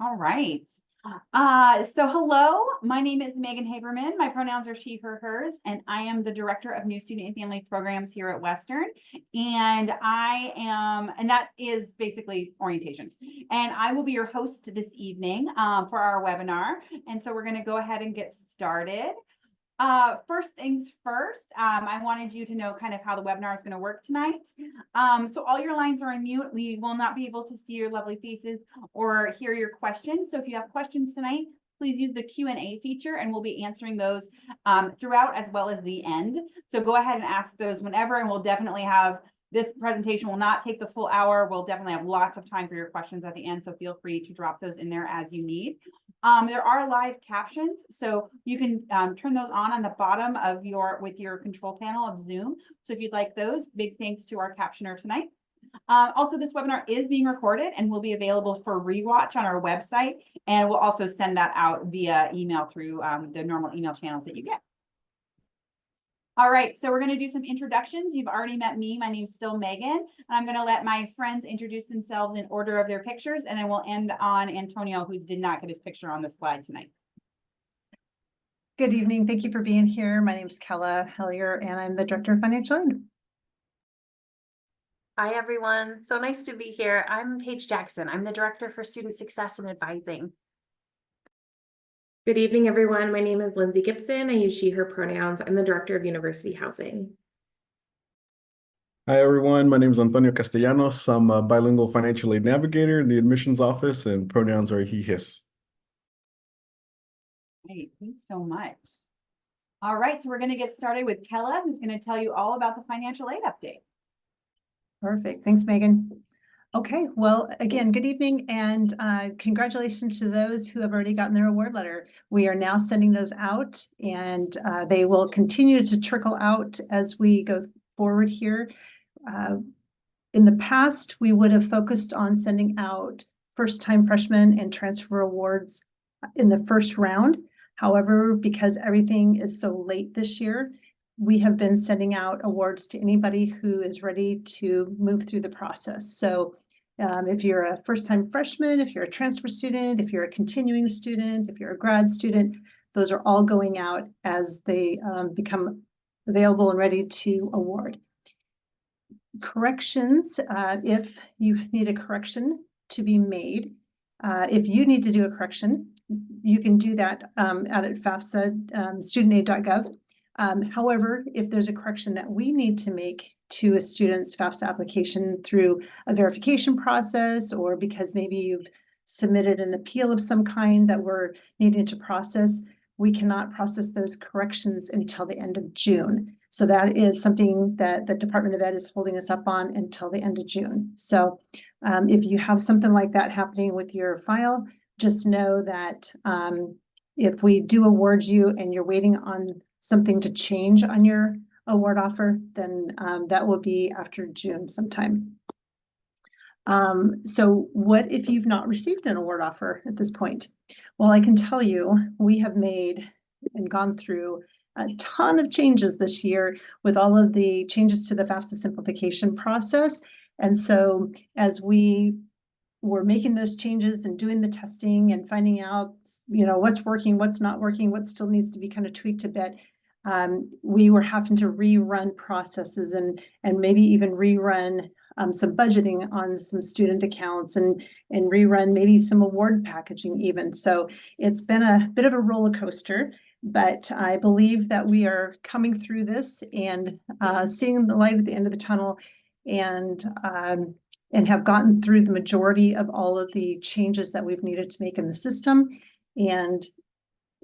All right. So hello, my name is Megan Haberman. My pronouns are she, her, hers, and I am the Director of New Student and Family Programs here at Western. And that is basically orientations. And I will be your host this evening for our webinar. And so we're going to go ahead and get started. First things first, I wanted you to know kind of how the webinar is going to work tonight. So all your lines are on mute. We will not be able to see your lovely faces or hear your questions. So if you have questions tonight, please use the Q&A feature and we'll be answering those throughout as well as the end. So go ahead and ask those whenever, and we'll definitely have this presentation will not take the full hour. We'll definitely have lots of time for your questions at the end. So feel free to drop those in there as you need. There are live captions, so you can turn those on the bottom of with your control panel of Zoom. So if you'd like those, big thanks to our captioner tonight. Also, this webinar is being recorded and will be available for rewatch on our website. And we'll also send that out via email through the normal email channels that you get. All right, so we're going to do some introductions. You've already met me. My name's still Megan. And I'm going to let my friends introduce themselves in order of their pictures, and then we'll end on Antonio, who did not get his picture on the slide tonight. Good evening. Thank you for being here. My name is Kella Hellier, and I'm the Director of Financial Aid. Hi, everyone. So nice to be here. I'm Paige Jackson. I'm the Director for Student Success and Advising. Good evening, everyone. My name is Lindsay Gibson. I use she, her pronouns. I'm the Director of University Housing. Hi, everyone. My name is Antonio Castellanos. I'm a bilingual financial aid navigator in the admissions office, and pronouns are he, his. Great, thanks so much. All right, so we're going to get started with Kella, who's going to tell you all about the financial aid update. Perfect. Thanks, Megan. Okay, well, again, good evening, and congratulations to those who have already gotten their award letter. We are now sending those out, and they will continue to trickle out as we go forward here. In the past, we would have focused on sending out first-time freshmen and transfer awards in the first round. However, because everything is so late this year, we have been sending out awards to anybody who is ready to move through the process. So if you're a first-time freshman, if you're a transfer student, if you're a continuing student, if you're a grad student, those are all going out as they become available and ready to award. Corrections, if you need a correction to be made, if you need to do a correction, you can do that out at FAFSA, studentaid.gov. However, if there's a correction that we need to make to a student's FAFSA application through a verification process, or because maybe you've submitted an appeal of some kind that we're needing to process, we cannot process those corrections until the end of June. So that is something that the Department of Ed is holding us up on until the end of June. So if you have something like that happening with your file, just know that if we do award you and you're waiting on something to change on your award offer, then that will be after June sometime. So what if you've not received an award offer at this point? Well, I can tell you we have made and gone through a ton of changes this year with all of the changes to the FAFSA simplification process. And so as we were making those changes and doing the testing and finding out, what's working, what's not working, what still needs to be kind of tweaked a bit, we were having to rerun processes and maybe even rerun some budgeting on some student accounts and rerun maybe some award packaging even. So it's been a bit of a roller coaster, but I believe that we are coming through this and seeing the light at the end of the tunnel, and have gotten through the majority of all of the changes that we've needed to make in the system. And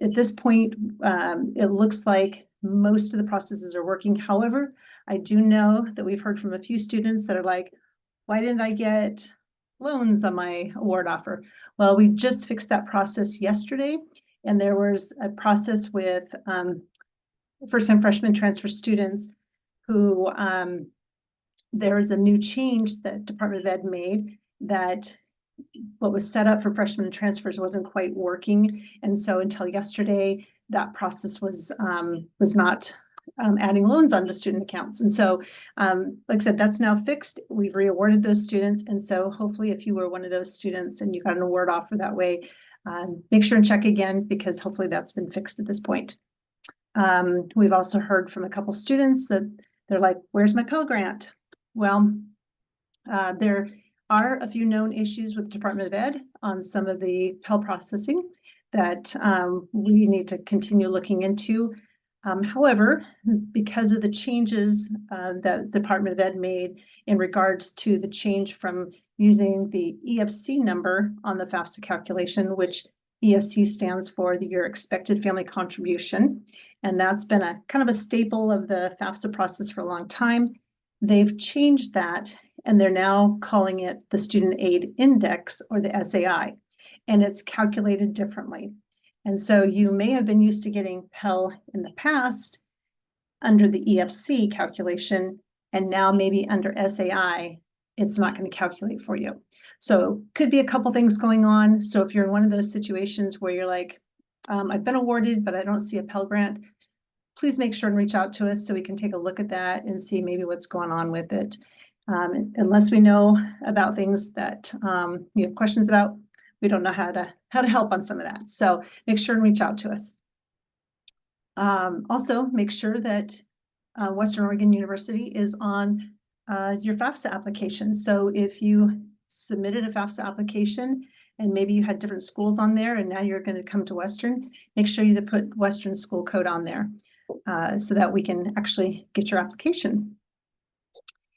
at this point, it looks like most of the processes are working. However, I do know that we've heard from a few students that are like, why didn't I get loans on my award offer? Well, we just fixed that process yesterday, and there was a process with first-time freshman transfer students who there is a new change that Department of Ed made that what was set up for freshmen and transfers wasn't quite working. And so until yesterday, that process was not adding loans onto student accounts. And so, like I said, that's now fixed. We've reawarded those students. And so hopefully if you were one of those students and you got an award offer that way, make sure and check again, because hopefully that's been fixed at this point. We've also heard from a couple students that they're like, where's my Pell Grant? Well, there are a few known issues with the Department of Ed on some of the Pell processing that we need to continue looking into. However, because of the changes that the Department of Ed made in regards to the change from using the EFC number on the FAFSA calculation, which EFC stands for the Your Expected Family Contribution, and that's been a kind of a staple of the FAFSA process for a long time. They've changed that, and they're now calling it the Student Aid Index, or the SAI, and it's calculated differently. And so you may have been used to getting Pell in the past under the EFC calculation, and now maybe under SAI, it's not going to calculate for you. So could be a couple things going on. So if you're in one of those situations where you're like, I've been awarded, but I don't see a Pell Grant, please make sure and reach out to us so we can take a look at that and see maybe what's going on with it. Unless we know about things that you have questions about, we don't know how to help on some of that. So make sure and reach out to us. Also, make sure that Western Oregon University is on your FAFSA application. So if you submitted a FAFSA application and maybe you had different schools on there and now you're going to come to Western, make sure you put Western school code on there so that we can actually get your application.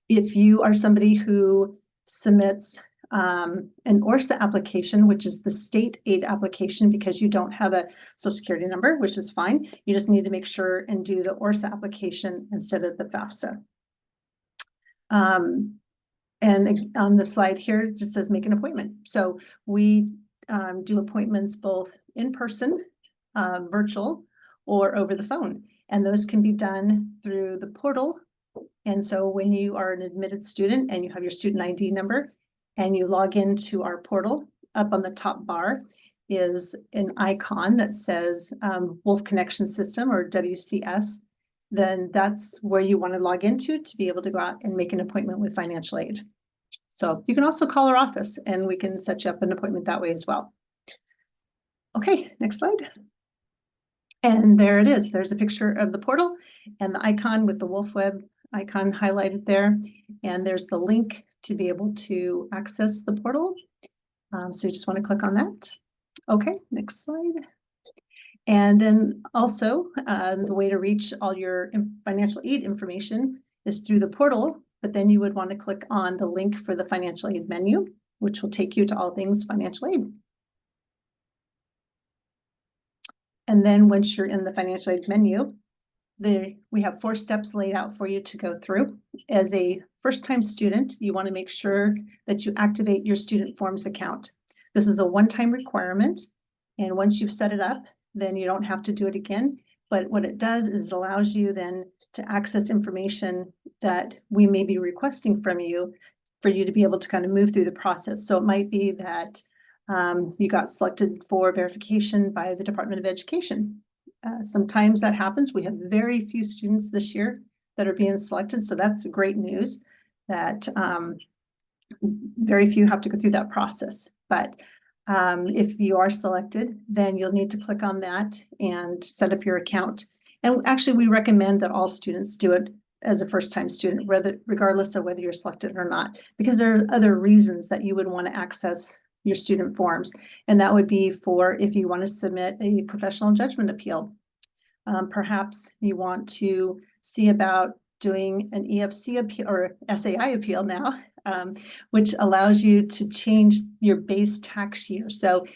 If you are somebody who submits an ORSA application, which is the state aid application, because you don't have a social security number, which is fine. You just need to make sure and do the ORSA application instead of the FAFSA. And on the slide here, it just says make an appointment. So we do appointments both in person, virtual, or over the phone. And those can be done through the portal. And so when you are an admitted student and you have your student ID number and you log into our portal, up on the top bar is an icon that says Wolf Connection System, or WCS. Then that's where you want to log into to be able to go out and make an appointment with financial aid. So you can also call our office and we can set you up an appointment that way as well. Okay, next slide. And there it is. There's a picture of the portal and the icon with the Wolf Web icon highlighted there. And there's the link to be able to access the portal. So you just want to click on that. Okay, next slide. And then also the way to reach all your financial aid information is through the portal, but then you would want to click on the link for the financial aid menu, which will take you to all things financial aid. And then once you're in the financial aid menu, we have 4 steps laid out for you to go through. As a first-time student, you want to make sure that you activate your Student Forms account. This is a one-time requirement, and once you've set it up, then you don't have to do it again. But what it does is it allows you then to access information that we may be requesting from you for you to be able to kind of move through the process. So it might be that you got selected for verification by the Department of Education. Sometimes that happens. We have very few students this year that are being selected. So that's great news that very few have to go through that process. But if you are selected, then you'll need to click on that and set up your account. And actually, we recommend that all students do it as a first-time student, regardless of whether you're selected or not, because there are other reasons that you would want to access your student forms. And that would be for if you want to submit a professional judgment appeal. Perhaps you want to see about doing an EFC appeal or SAI appeal now, which allows you to change your base tax year. So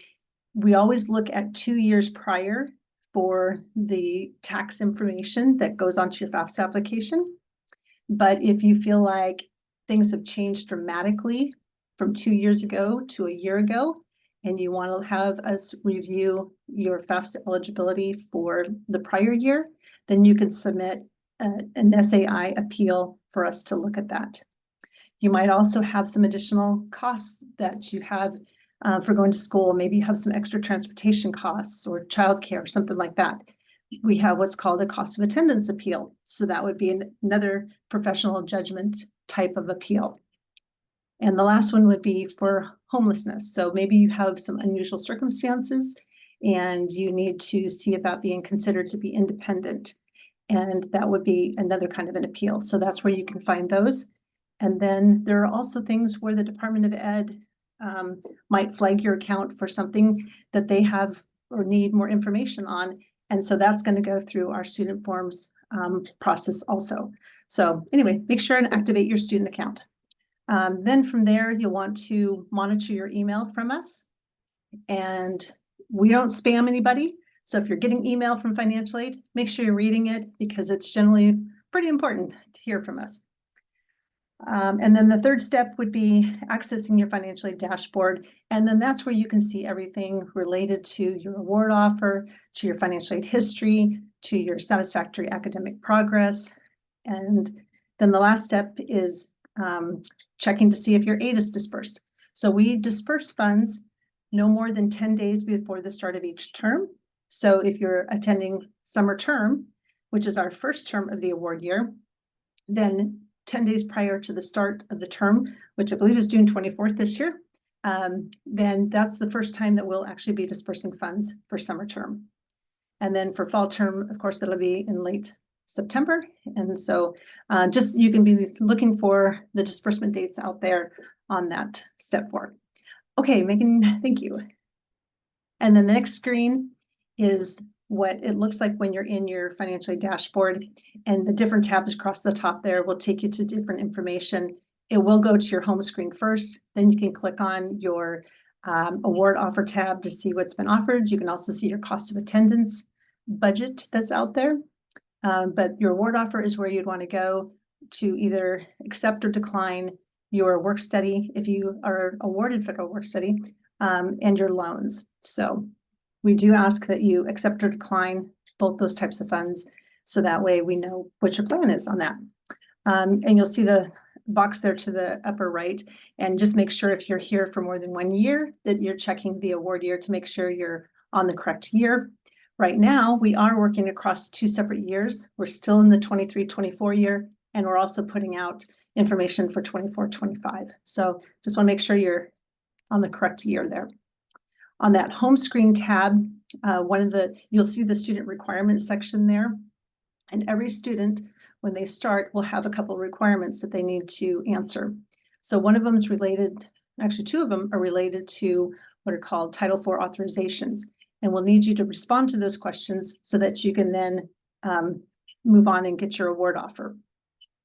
we always look at 2 years prior for the tax information that goes onto your FAFSA application. But if you feel like things have changed dramatically from 2 years ago to a year ago, and you want to have us review your FAFSA eligibility for the prior year, then you can submit an SAI appeal for us to look at that. You might also have some additional costs that you have for going to school. Maybe you have some extra transportation costs or childcare or something like that. we have what's called a cost of attendance appeal. So that would be another professional judgment type of appeal. And the last one would be for homelessness. So maybe you have some unusual circumstances and you need to see about being considered to be independent. And that would be another kind of an appeal. So that's where you can find those. And then there are also things where the Department of Ed might flag your account for something that they have or need more information on. And so that's going to go through our student forms process also. So anyway, make sure and activate your student account. Then from there, you'll want to monitor your email from us. And we don't spam anybody. So if you're getting email from financial aid, make sure you're reading it because it's generally pretty important to hear from us. And then the third step would be accessing your financial aid dashboard. And then that's where you can see everything related to your award offer, to your financial aid history, to your satisfactory academic progress. And then the last step is checking to see if your aid is dispersed. So we disperse funds no more than 10 days before the start of each term. So if you're attending summer term, which is our first term of the award year, then 10 days prior to the start of the term, which I believe is June 24th this year, then that's the first time that we'll actually be dispersing funds for summer term. And then for fall term, of course, that'll be in late September. And so just you can be looking for the disbursement dates out there on that step 4. Okay, Megan, thank you. And then the next screen is what it looks like when you're in your financial aid dashboard, and the different tabs across the top there will take you to different information. It will go to your home screen first, then you can click on your award offer tab to see what's been offered. You can also see your cost of attendance budget that's out there. But your award offer is where you'd want to go to either accept or decline your work study if you are awarded federal work study, and your loans. So we do ask that you accept or decline both those types of funds, so that way we know what your plan is on that. And you'll see the box there to the upper right, and just make sure if you're here for more than 1 year that you're checking the award year to make sure you're on the correct year. Right now, we are working across 2 separate years. We're still in the 23-24 year, and we're also putting out information for 24-25. So just want to make sure you're on the correct year there. On that home screen tab, you'll see the student requirements section there. And every student, when they start, will have a couple of requirements that they need to answer. So one of them is related, actually 2 of them are related to what are called Title IV authorizations. And we'll need you to respond to those questions so that you can then move on and get your award offer.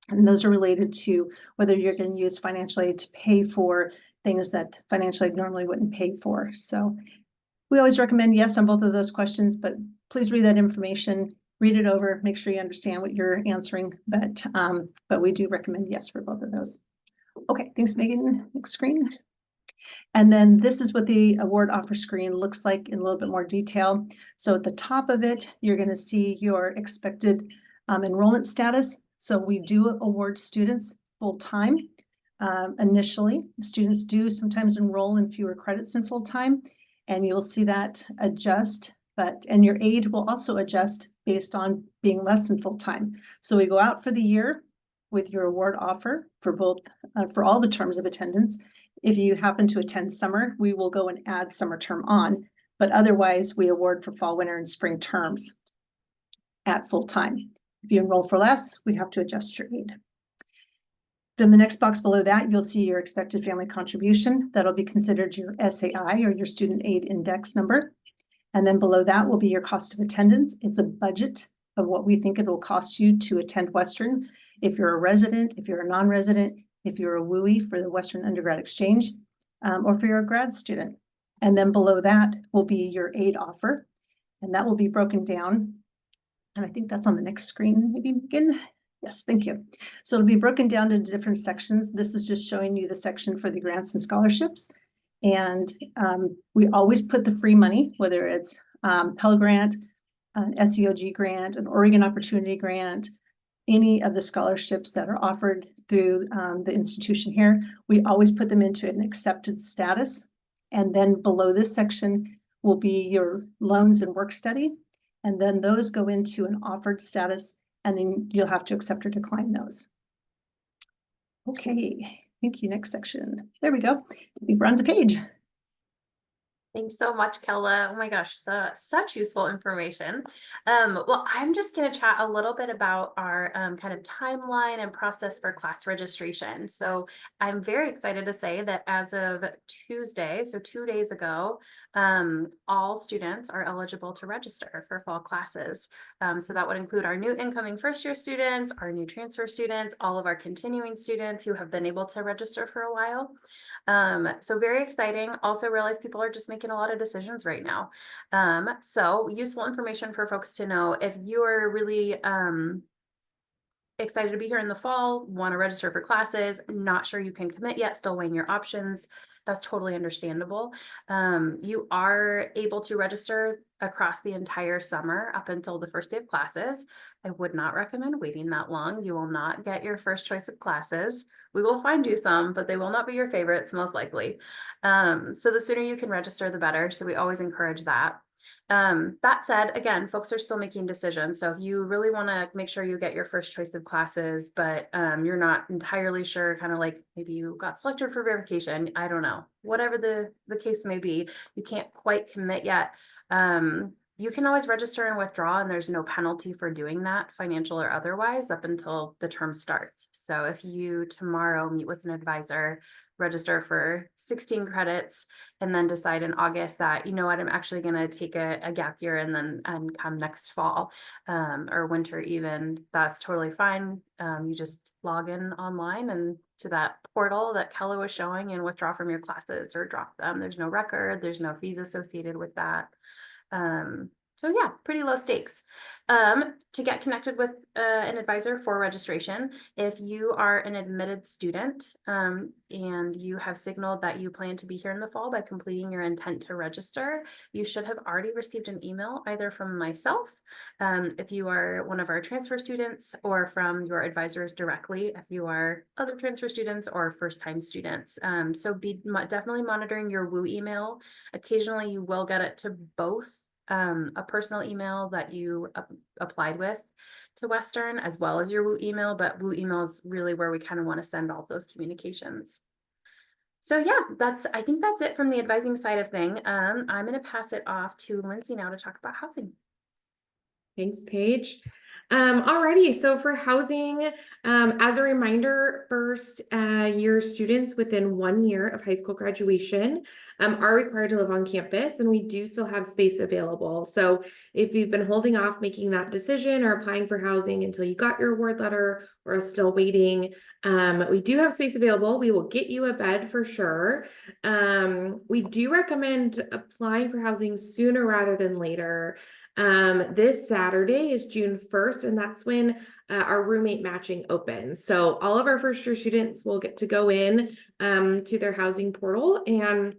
And those are related to whether you're going to use financial aid to pay for things that financial aid normally wouldn't pay for. So we always recommend yes on both of those questions, but please read that information, read it over, make sure you understand what you're answering. But we do recommend yes for both of those. Okay, thanks, Megan. Next screen. And then this is what the award offer screen looks like in a little bit more detail. So at the top of it, you're going to see your expected enrollment status. So we do award students full-time. Initially, students do sometimes enroll in fewer credits in full-time, and you'll see that adjust, and your aid will also adjust based on being less than full-time. So we go out for the year with your award offer for both, for all the terms of attendance. If you happen to attend summer, we will go and add summer term on, but otherwise we award for fall, winter, and spring terms at full-time. If you enroll for less, we have to adjust your aid. Then the next box below that, you'll see your expected family contribution. That'll be considered your SAI, or your student aid index number. And then below that will be your cost of attendance. It's a budget of what we think it will cost you to attend Western. If you're a resident, if you're a non-resident, if you're a WUI for the Western Undergrad Exchange, or if you're a grad student. And then below that will be your aid offer. And that will be broken down. And I think that's on the next screen, maybe again. Yes, thank you. So it'll be broken down into different sections. This is just showing you the section for the grants and scholarships. And we always put the free money, whether it's Pell Grant, an SEOG grant, an Oregon Opportunity Grant, any of the scholarships that are offered through the institution here, we always put them into an accepted status. And then below this section will be your loans and work study. And then those go into an offered status, and then you'll have to accept or decline those. Okay, thank you. Next section. There we go. We've run the page. Thanks so much, Kella. Oh my gosh, such useful information. Well, I'm just going to chat a little bit about our kind of timeline and process for class registration. So I'm very excited to say that as of Tuesday, so 2 days ago, all students are eligible to register for fall classes. So that would include our new incoming first-year students, our new transfer students, all of our continuing students who have been able to register for a while. So very exciting. Also realize people are just making a lot of decisions right now. So useful information for folks to know if you're really excited to be here in the fall, want to register for classes, not sure you can commit yet, still weighing your options. That's totally understandable. You are able to register across the entire summer up until the first day of classes. I would not recommend waiting that long. You will not get your first choice of classes. We will find you some, but they will not be your favorites, most likely. So the sooner you can register, the better. So we always encourage that. That said, again, folks are still making decisions. So if you really want to make sure you get your first choice of classes, but you're not entirely sure, kind of like maybe you got selected for verification, I don't know, whatever the case may be, you can't quite commit yet. You can always register and withdraw, and there's no penalty for doing that, financial or otherwise, up until the term starts. So if you tomorrow meet with an advisor, register for 16 credits, and then decide in August that, you know what, I'm actually going to take a gap year and come next fall or winter even, that's totally fine. You just log in online and to that portal that Kella was showing and withdraw from your classes or drop them. There's no record, there's no fees associated with that. So yeah, pretty low stakes. To get connected with an advisor for registration, if you are an admitted student and you have signaled that you plan to be here in the fall by completing your intent to register, you should have already received an email either from myself, if you are one of our transfer students, or from your advisors directly if you are other transfer students or first-time students. So be definitely monitoring your WU email. Occasionally you will get it to both a personal email that you applied with to Western, as well as your WU email, but WU email is really where we kind of want to send all those communications. So yeah, I think that's it from the advising side of thing. I'm going to pass it off to Lindsay now to talk about housing. Thanks, Paige. Alrighty, so for housing, as a reminder, first year students within 1 year of high school graduation are required to live on campus, and we do still have space available. So if you've been holding off making that decision or applying for housing until you got your award letter or are still waiting, we do have space available. We will get you a bed for sure. We do recommend applying for housing sooner rather than later. This Saturday is June 1st, and that's when our roommate matching opens. So all of our first year students will get to go in to their housing portal and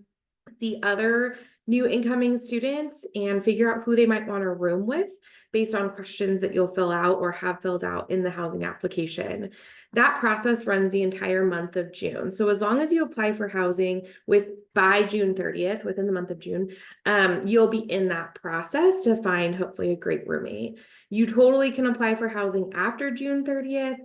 see other new incoming students and figure out who they might want to room with based on questions that you'll fill out or have filled out in the housing application. That process runs the entire month of June. So as long as you apply for housing by June 30th, within the month of June, you'll be in that process to find hopefully a great roommate. You totally can apply for housing after June 30th.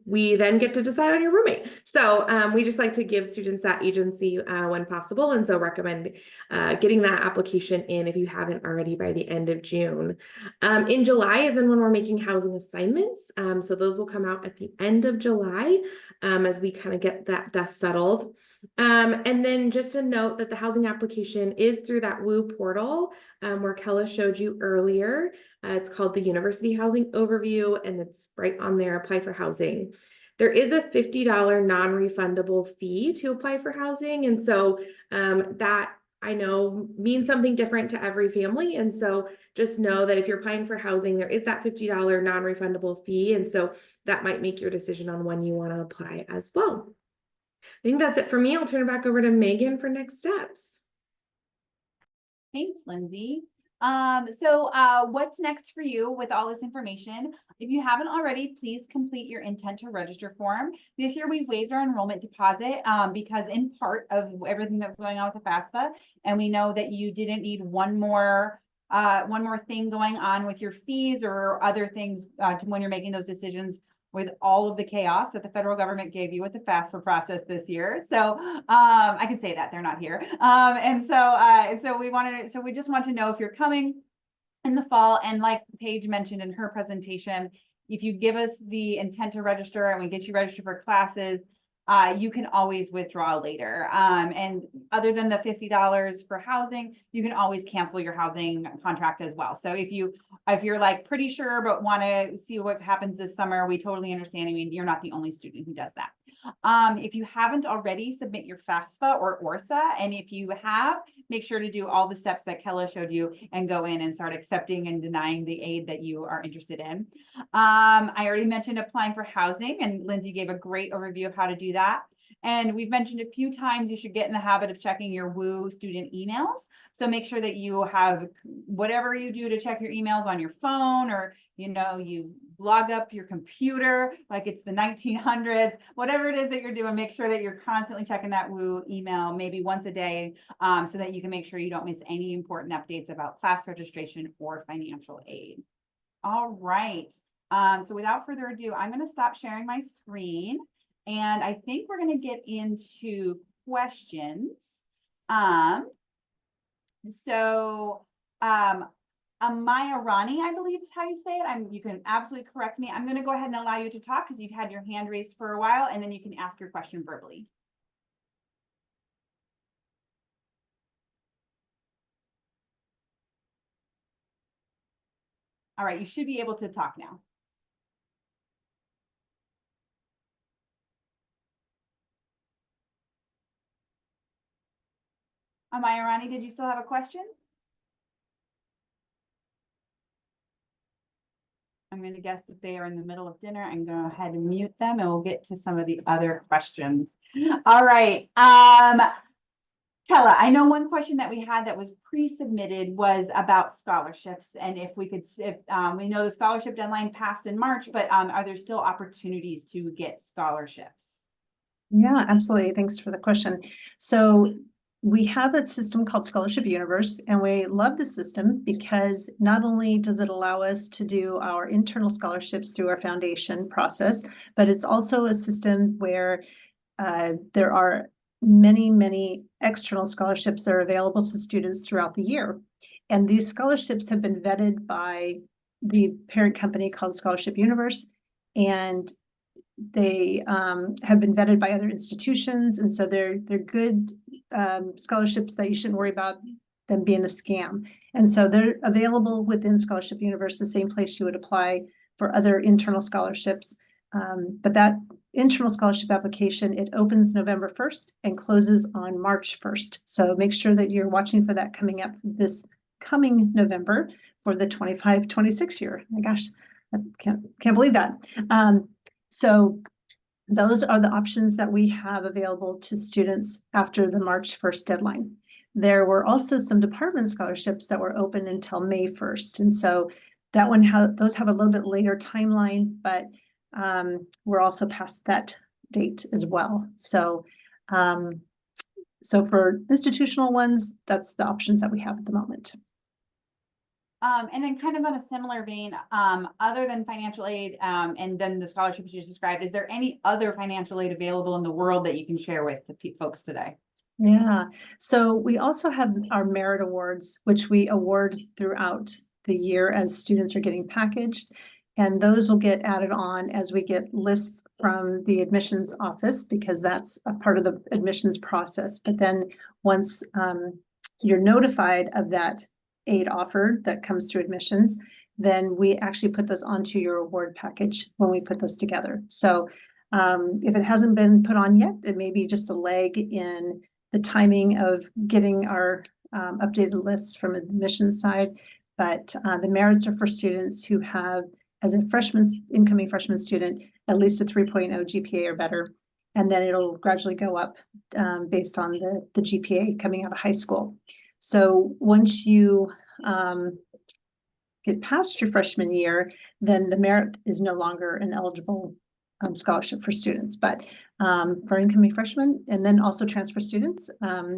We then get to decide on your roommate. So we just like to give students that agency when possible, and so recommend getting that application in if you haven't already by the end of June. In July is then when we're making housing assignments, so those will come out at the end of July as we kind of get that dust settled. And then just a note that the housing application is through that WU portal where Kella showed you earlier. It's called the University Housing Overview, and it's right on there, apply for housing. There is a $50 non-refundable fee to apply for housing. And so that I know means something different to every family. And so just know that if you're applying for housing, there is that $50 non-refundable fee. And so that might make your decision on when you want to apply as well. I think that's it for me. I'll turn it back over to Megan for next steps. Thanks, Lindsay. What's next for you with all this information? If you haven't already, please complete your intent to register form. This year we waived our enrollment deposit because in part of everything that's going on with the FAFSA, and we know that you didn't need one more thing going on with your fees or other things to when you're making those decisions with all of the chaos that the federal government gave you with the FAFSA process this year. So I can say that they're not here. We just want to know if you're coming in the fall. And like Paige mentioned in her presentation, if you give us the intent to register and we get you registered for classes, you can always withdraw later. And other than the $50 for housing, you can always cancel your housing contract as well. So if you're like pretty sure but want to see what happens this summer, we totally understand. I mean, you're not the only student who does that. If you haven't already, submit your FAFSA or ORSA. And if you have, make sure to do all the steps that Kella showed you and go in and start accepting and denying the aid that you are interested in. I already mentioned applying for housing, and Lindsay gave a great overview of how to do that. And we've mentioned a few times you should get in the habit of checking your WU student emails. So make sure that you have whatever you do to check your emails on your phone, or you log up your computer like it's the 1900s, whatever it is that you're doing, make sure that you're constantly checking that WU email maybe once a day so that you can make sure you don't miss any important updates about class registration or financial aid. All right. So without further ado, I'm going to stop sharing my screen, and I think we're going to get into questions. Amaya Rani, I believe is how you say it. You can absolutely correct me. I'm going to go ahead and allow you to talk because you've had your hand raised for a while, and then you can ask your question verbally. All right, you should be able to talk now. Amaya Rani, did you still have a question? I'm going to guess that they are in the middle of dinner and go ahead and mute them, and we'll get to some of the other questions. All right. Kella, I know one question that we had that was pre-submitted was about scholarships, and if we know the scholarship deadline passed in March, but are there still opportunities to get scholarships? Yeah, absolutely. Thanks for the question. So we have a system called Scholarship Universe, and we love the system because not only does it allow us to do our internal scholarships through our foundation process, but it's also a system where there are many external scholarships that are available to students throughout the year. And these scholarships have been vetted by the parent company called Scholarship Universe, and they have been vetted by other institutions, and so they're good scholarships that you shouldn't worry about them being a scam. And so they're available within Scholarship Universe, the same place you would apply for other internal scholarships. But that internal scholarship application, it opens November 1st and closes on March 1st. So make sure that you're watching for that coming up this coming November for the 25-26 year. My gosh, I can't believe that. So those are the options that we have available to students after the March 1st deadline. There were also some department scholarships that were open until May 1st. And so that one, those have a little bit later timeline, but we're also past that date as well. So, so for institutional ones, that's the options that we have at the moment. And then kind of on a similar vein, other than financial aid and then the scholarships you just described, is there any other financial aid available in the world that you can share with the folks today? Yeah, so we also have our merit awards, which we award throughout the year as students are getting packaged. And those will get added on as we get lists from the admissions office, because that's a part of the admissions process. But then once you're notified of that aid offer that comes through admissions, then we actually put those onto your award package when we put those together. So if it hasn't been put on yet, it may be just a lag in the timing of getting our updated lists from admissions side. But the merits are for students who have, as a incoming freshman student, at least a 3.0 GPA or better. And then it'll gradually go up based on the GPA coming out of high school. So once you get past your freshman year, then the merit is no longer an eligible scholarship for students. But for incoming freshmen and then also transfer students,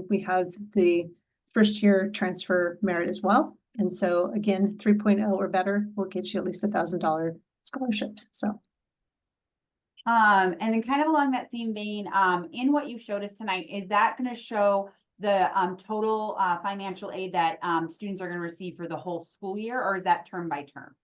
we have the first year transfer merit as well. And so again, 3.0 or better will get you at least $1,000 scholarship. So. And then kind of along that same vein, in what you showed us tonight, is that going to show the total financial aid that students are going to receive for the whole school year, or is that term by term?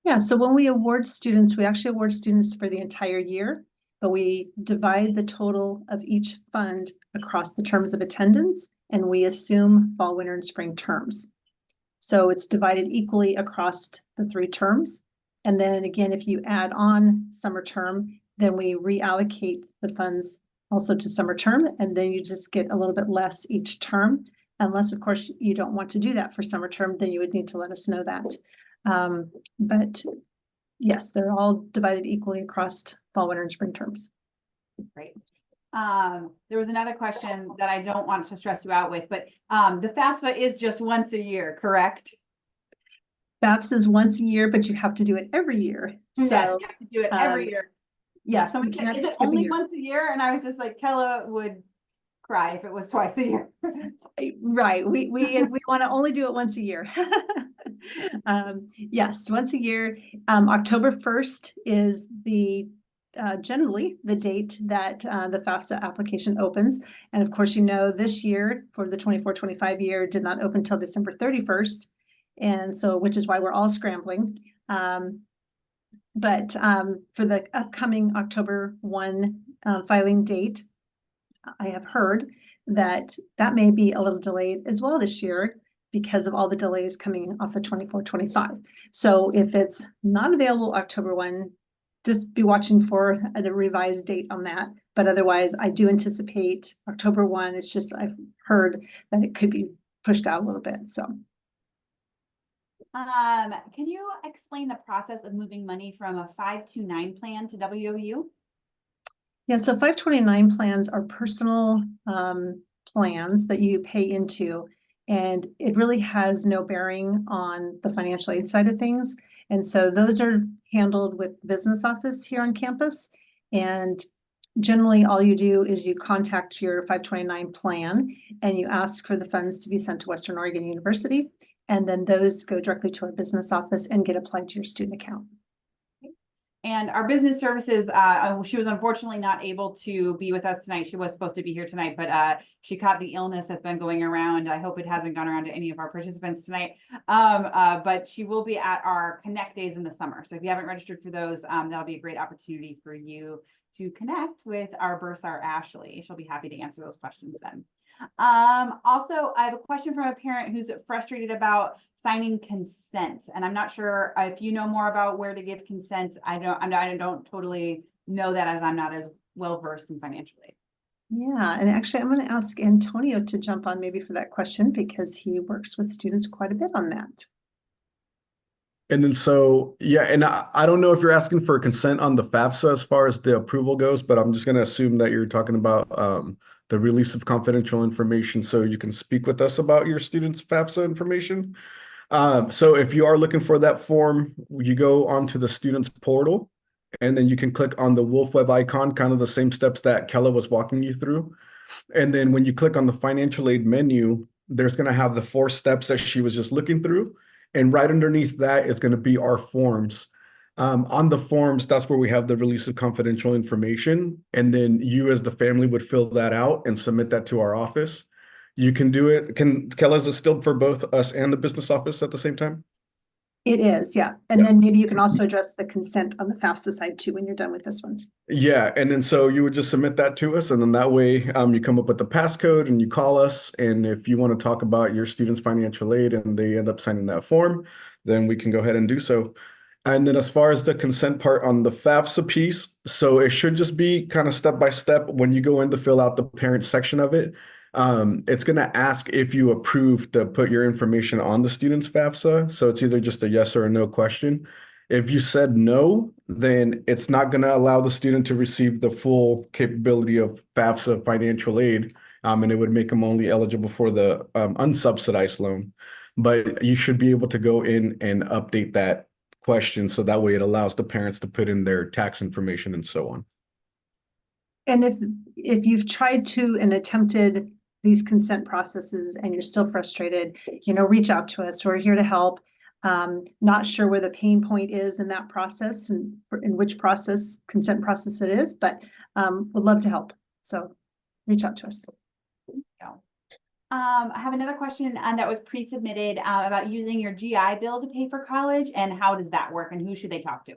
Yeah, so when we award students, we actually award students for the entire year, but we divide the total of each fund across the terms of attendance, and we assume fall, winter, and spring terms. So it's divided equally across the 3 terms. And then again, if you add on summer term, then we reallocate the funds also to summer term, and then you just get a little bit less each term. Unless, of course, you don't want to do that for summer term, then you would need to let us know that. But yes, they're all divided equally across fall, winter, and spring terms. Great. There was another question that I don't want to stress you out with, but the FAFSA is just once a year, correct? FAFSA is once a year, but you have to do it every year. Yes, So you have to do it every year. yeah, Someone you said, can't is it skip a only year. once a year? And I was just like, Kella would cry if it was twice a year. Right, we want to only do it once a year. Yes, once a year. October 1st is the generally the date that the FAFSA application opens. And of course, you know, this year for the 24-25 year did not open till December 31st. And so, which is why we're all scrambling. But for the upcoming October 1 filing date, I have heard that that may be a little delayed as well this year because of all the delays coming off of 24-25. So if it's not available October 1, just be watching for a revised date on that. But otherwise, I do anticipate October 1. It's just I've heard that it could be pushed out a little bit. So. Can you explain the process of moving money from a 529 plan to WOU? Yeah, so 529 plans are personal plans that you pay into, and it really has no bearing on the financial aid side of things. And so those are handled with the business office here on campus. And generally all you do is you contact your 529 plan and you ask for the funds to be sent to Western Oregon University. And then those go directly to our business office and get applied to your student account. And our business services, she was unfortunately not able to be with us tonight. She was supposed to be here tonight, but she caught the illness that's been going around. I hope it hasn't gone around to any of our participants tonight. But she will be at our Connect days in the summer. So if you haven't registered for those, that'll be a great opportunity for you to connect with our bursar, Ashley. She'll be happy to answer those questions then. Also, I have a question from a parent who's frustrated about signing consent, and I'm not sure if you know more about where to give consent. I don't totally know that, as I'm not as well versed in financial aid. Yeah, and actually, I'm going to ask Antonio to jump on maybe for that question because he works with students quite a bit on that. And then so, yeah, and I don't know if you're asking for consent on the FAFSA as far as the approval goes, but I'm just going to assume that you're talking about the release of confidential information so you can speak with us about your students' FAFSA information. So if you are looking for that form, you go onto the students portal and then you can click on the Wolf Web icon, kind of the same steps that Kella was walking you through. And then when you click on the financial aid menu, there's going to have the 4 steps that she was just looking through. And right underneath that is going to be our forms. On the forms, that's where we have the release of confidential information. And then you as the family would fill that out and submit that to our office. You can do it. Kella, is it still for both us and the business office at the same time? It is, yeah. And Yeah. then maybe you can also address the consent on the FAFSA side too when you're done with this one. Yeah, and then so you would just submit that to us, and then that way you come up with the passcode and you call us. And if you want to talk about your students' financial aid and they end up signing that form, then we can go ahead and do so. And then as far as the consent part on the FAFSA piece, so it should just be kind of step by step when you go in to fill out the parent section of it. It's going to ask if you approve to put your information on the student's FAFSA. So it's either just a yes or a no question. If you said no, then it's not going to allow the student to receive the full capability of FAFSA financial aid, and it would make them only eligible for the unsubsidized loan. but you should be able to go in and update that question so that way it allows the parents to put in their tax information and so on. And if you've tried to and attempted these consent processes and you're still frustrated, reach out to us. We're here to help. Not sure where the pain point is in that process and in which consent process it is, but would love to help. So reach out to us. I have another question that was pre-submitted about using your GI Bill to pay for college, and how does that work and who should they talk to?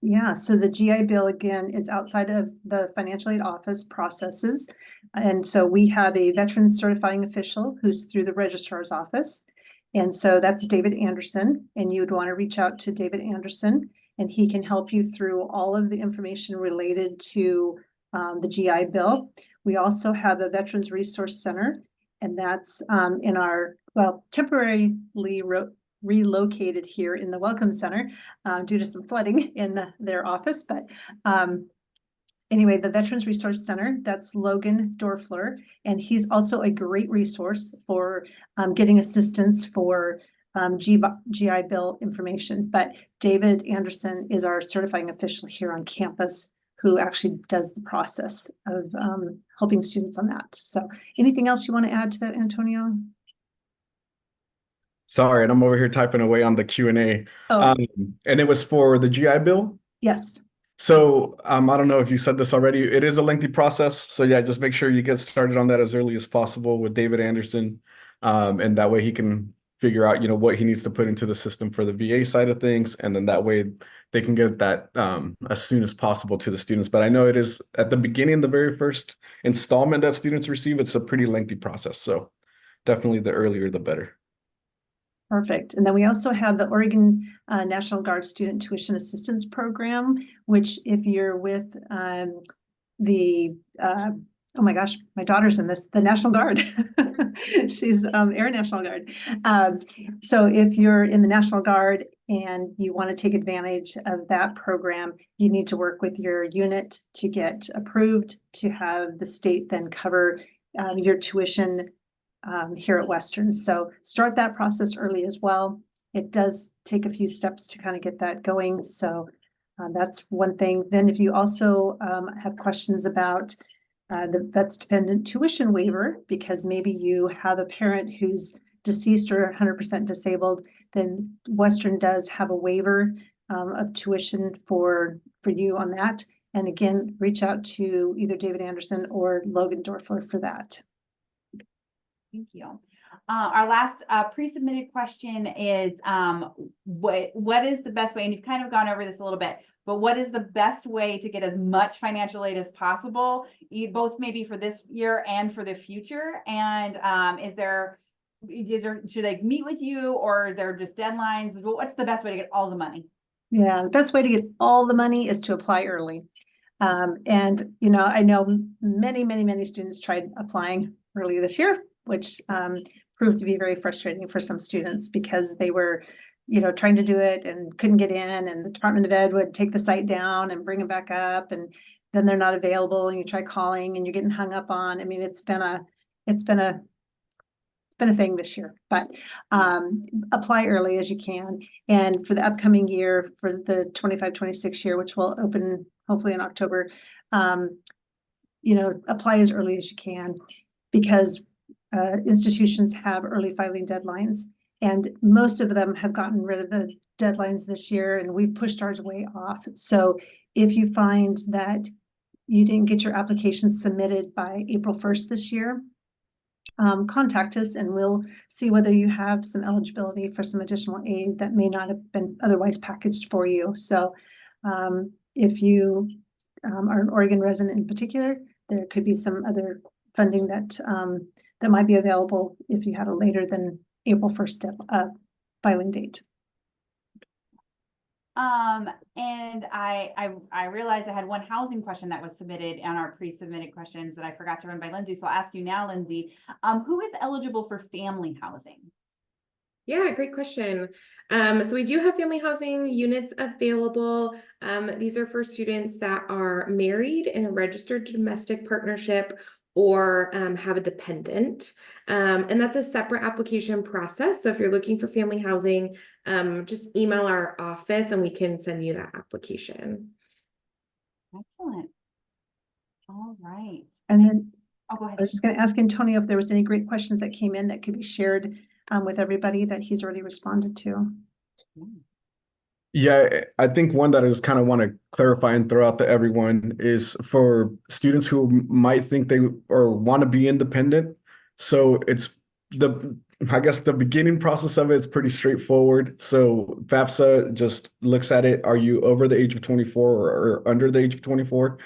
Yeah, so the GI Bill, again, is outside of the financial aid office processes. And so we have a veterans certifying official who's through the registrar's office. And so that's David Anderson, and you would want to reach out to David Anderson, and he can help you through all of the information related to the GI Bill. We also have a Veterans Resource Center, and that's in our, temporarily relocated here in the Welcome Center due to some flooding in their office. But anyway, the Veterans Resource Center, that's Logan Dorfler, and he's also a great resource for getting assistance for GI Bill information. But David Anderson is our certifying official here on campus who actually does the process of helping students on that. So anything else you want to add to that, Antonio? Sorry, and I'm over here typing away on the Q&A. Oh, And it was for the GI Bill. yes. So I don't know if you said this already. It is a lengthy process. So yeah, just make sure you get started on that as early as possible with David Anderson. And that way he can figure out, what he needs to put into the system for the VA side of things. And then that way they can get that as soon as possible to the students. But I know it is at the beginning, the very first installment that students receive, it's a pretty lengthy process. So definitely the earlier, the better. Perfect. And then we also have the Oregon National Guard Student Tuition Assistance Program, which if you're with oh my gosh, my daughter's in this, the National Guard. She's Air National Guard. So if you're in the National Guard and you want to take advantage of that program, you need to work with your unit to get approved to have the state then cover your tuition here at Western. So start that process early as well. It does take a few steps to kind of get that going. So that's one thing. Then if you also have questions about the Vets Dependent Tuition Waiver, because maybe you have a parent who's deceased or 100% disabled, then Western does have a waiver of tuition for you on that. And again, reach out to either David Anderson or Logan Dorfler for that. Thank you. Our last pre-submitted question is what is the best way, and you've kind of gone over this a little bit, but what is the best way to get as much financial aid as possible, both maybe for this year and for the future? And should they meet with you, or are there just deadlines? What's the best way to get all the money? Yeah, the best way to get all the money is to apply early. And I know many students tried applying early this year, which proved to be very frustrating for some students because they were, trying to do it and couldn't get in, and the Department of Ed would take the site down and bring them back up, and then they're not available, and you try calling and you're getting hung up on. I mean, it's been a thing this year, but apply early as you can. And for the upcoming year, for the 25-26 year, which will open hopefully in October, apply as early as you can, because institutions have early filing deadlines, and most of them have gotten rid of the deadlines this year, and we've pushed ours way off. So if you find that you didn't get your application submitted by April 1st this year, contact us and we'll see whether you have some eligibility for some additional aid that may not have been otherwise packaged for you. So if you are an Oregon resident in particular, there could be some other funding that that might be available if you had a later than April 1st filing date. And I realized I had one housing question that was submitted on our pre-submitted questions that I forgot to run by Lindsay. So I'll ask you now, Lindsay, who is eligible for family housing? Yeah, great question. So we do have family housing units available. These are for students that are married in a registered domestic partnership or have a dependent. And that's a separate application process. So if you're looking for family housing, just email our office and we can send you that application. Excellent. All right. And then Oh, go I ahead. was just going to ask Antonio if there was any great questions that came in that could be shared with everybody that he's already responded to. Yeah, I think one that I just kind of want to clarify and throw out to everyone is for students who might think they or want to be independent. So it's I guess the beginning process of it is pretty straightforward. So FAFSA just looks at it. Are you over the age of 24 or under the age of 24?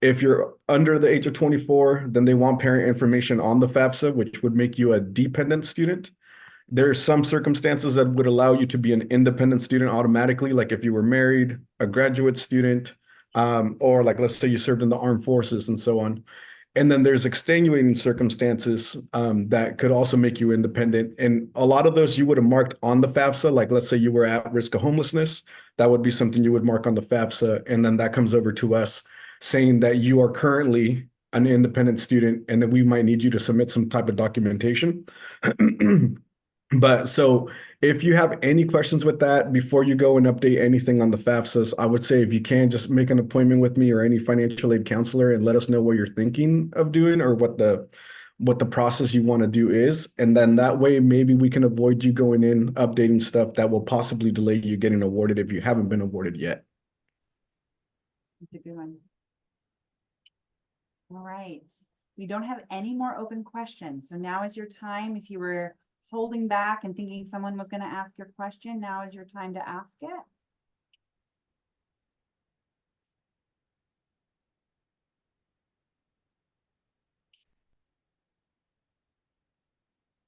If you're under the age of 24, then they want parent information on the FAFSA, which would make you a dependent student. There are some circumstances that would allow you to be an independent student automatically, like if you were married, a graduate student, or like let's say you served in the armed forces and so on. And then there's extenuating circumstances that could also make you independent. And a lot of those you would have marked on the FAFSA, like let's say you were at risk of homelessness, that would be something you would mark on the FAFSA. And then that comes over to us saying that you are currently an independent student and that we might need you to submit some type of documentation. But so if you have any questions with that before you go and update anything on the FAFSAs, I would say if you can just make an appointment with me or any financial aid counselor and let us know what you're thinking of doing or what the process you want to do is. And then that way maybe we can avoid you going in updating stuff that will possibly delay you getting awarded if you haven't been awarded yet. That's a good one. All right. We don't have any more open questions. So now is your time. If you were holding back and thinking someone was going to ask your question, now is your time to ask it.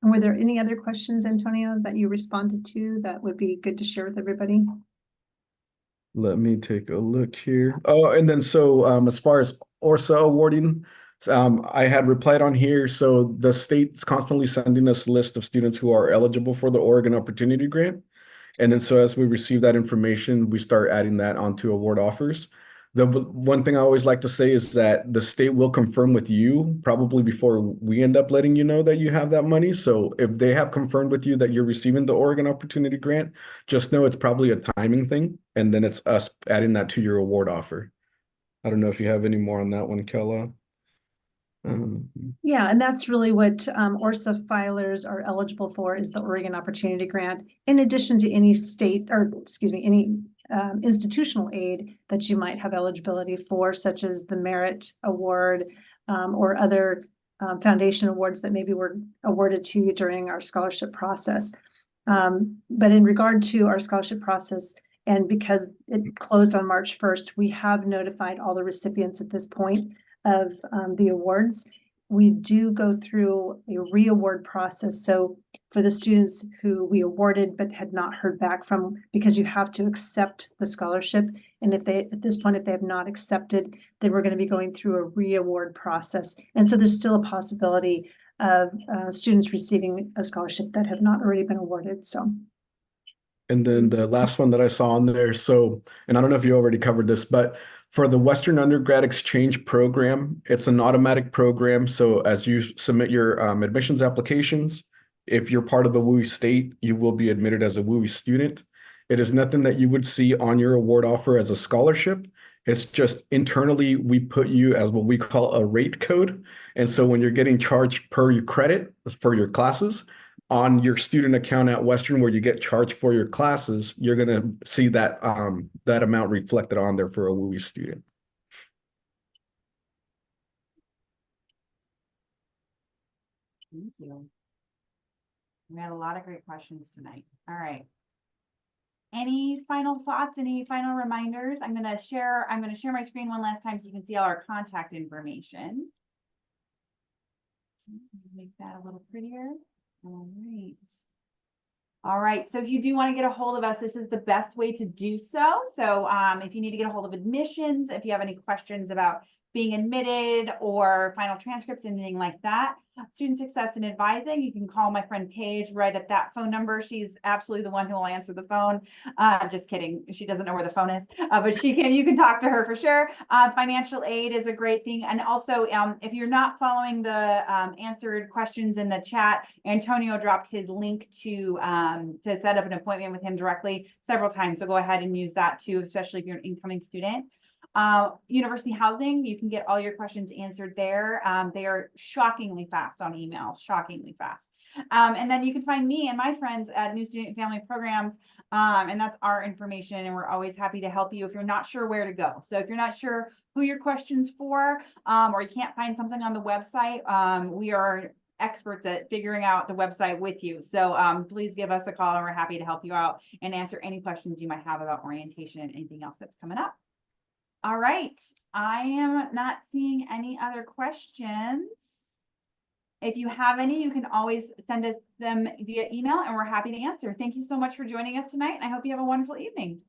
And were there any other questions, Antonio, that you responded to that would be good to share with everybody? Let me take a look here. Oh, and then so as far as ORSA awarding, I had replied on here. So the state's constantly sending us a list of students who are eligible for the Oregon Opportunity Grant. And then so as we receive that information, we start adding that onto award offers. The one thing I always like to say is that the state will confirm with you probably before we end up letting you know that you have that money. So if they have confirmed with you that you're receiving the Oregon Opportunity Grant, just know it's probably a timing thing. And then it's us adding that to your award offer. I don't know if you have any more on that one, Kella. Yeah, and that's really what ORSA filers are eligible for is the Oregon Opportunity Grant, in addition to any state or excuse me, any institutional aid that you might have eligibility for, such as the Merit Award or other foundation awards that maybe were awarded to you during our scholarship process. But in regard to our scholarship process, and because it closed on March 1st, we have notified all the recipients at this point of the awards. We do go through a re-award process. So for the students who we awarded but had not heard back from, because you have to accept the scholarship. And if they, at this point, if they have not accepted, then we're going to be going through a re-award process. And so there's still a possibility of students receiving a scholarship that have not already been awarded. So. And then the last one that I saw on there, so, and I don't know if you already covered this, but for the Western Undergrad Exchange Program, it's an automatic program. So as you submit your admissions applications, if you're part of the WUI state, you will be admitted as a WUI student. It is nothing that you would see on your award offer as a scholarship. It's just internally, we put you as what we call a rate code. And so when you're getting charged per your credit for your classes, on your student account at Western where you get charged for your classes, you're going to see that that amount reflected on there for a WUI student. Thank you. We had a lot of great questions tonight. All right. Any final thoughts, any final reminders? I'm going to share my screen one last time so you can see all our contact information. Make that a little prettier. All right. All right, so if you do want to get a hold of us, this is the best way to do so. So if you need to get a hold of admissions, if you have any questions about being admitted or final transcripts, anything like that. Student success and advising, you can call my friend Paige right at that phone number. She's absolutely the one who will answer the phone. Just kidding. She doesn't know where the phone is, but you can talk to her for sure. Financial aid is a great thing. And also, if you're not following the answered questions in the chat, Antonio dropped his link to set up an appointment with him directly several times. So go ahead and use that too, especially if you're an incoming student. University housing, you can get all your questions answered there. They are shockingly fast on email, shockingly fast. And then you can find me and my friends at New Student and Family Programs, and that's our information, and we're always happy to help you if you're not sure where to go. So if you're not sure who your question's for, or you can't find something on the website, we are experts at figuring out the website with you. So please give us a call, and we're happy to help you out and answer any questions you might have about orientation and anything else that's coming up. All right, I am not seeing any other questions. If you have any, you can always send us them via email, and we're happy to answer. Thank you so much for joining us tonight, and I hope you have a wonderful evening.